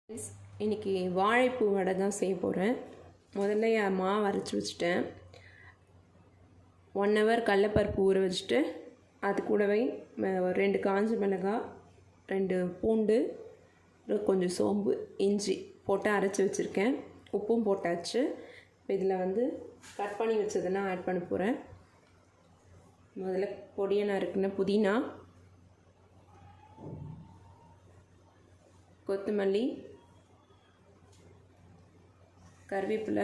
இன்றைக்கி வாழைப்பூ வடை தான் செய்ய போகிறேன். முதல்ல மாவு அரைச்சி வச்சுட்டேன். 1 ஹவர் கடலப்பருப்பு ஊற வச்சுட்டு அது கூடவே 2 காஞ்ச மிளகாய், 2 பூண்டு, கொஞ்சம் சோம்பு, இஞ்சி போட்டு அரைச்சி வச்சுருக்கேன். உப்பும் போட்டாச்சு. இப்போ இதில் கட் பண்ணி வச்சதெல்லாம் ஆட் பண்ண போகிறேன். முதல்ல பொடியை நறுக்குன புதினா, கொத்தமல்லி, கருவேப்பிலை,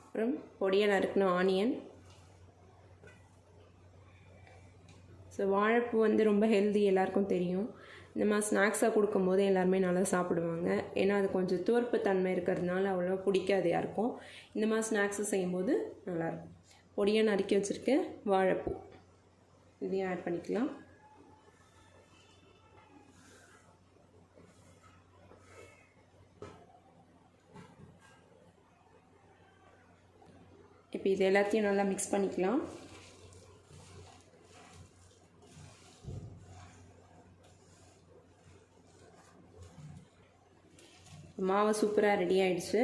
அப்புறம் பொடியை நறுக்கின ஆனியன். ஸோ வாழைப்பூ ரொம்ப ஹெல்தி, எல்லாருக்கும் தெரியும். இந்த மாதிரி ஸ்நாக்ஸாக கொடுக்கும்போது எல்லாருமே நல்லா சாப்பிடுவாங்க. ஏன்னா அது கொஞ்சம் துவர்ப்பு தன்மை இருக்கிறதுனால அவ்வளோ பிடிக்காது யாருக்கும். இந்த மாதிரி ஸ்நாக்ஸை செய்யும்போது நல்லாயிருக்கும். பொடியை நறுக்கி வச்சுருக்கேன் வாழைப்பூ, இதையும் ஆட் பண்ணிக்கலாம். இப்போ இது எல்லாத்தையும் நல்லா மிக்ஸ் பண்ணிக்கலாம். மாவு சூப்பராக ரெடி ஆகிடுச்சு.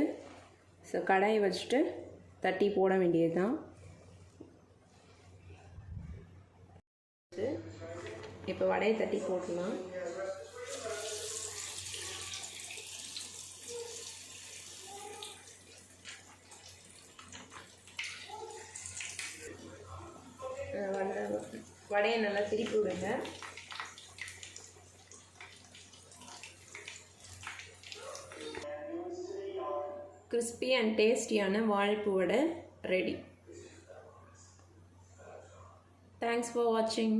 ஸோ கடாயை வச்சுட்டு தட்டி போட வேண்டியது தான். இப்போ வடையை தட்டி போடலாம். வடையை நல்லா திருப்பி விடுங்க. கிறிஸ்பி அண்ட் டேஸ்டியான வாழைப்பூ வடை ரெடி. தேங்க்ஸ் ஃபார் வாட்சிங்.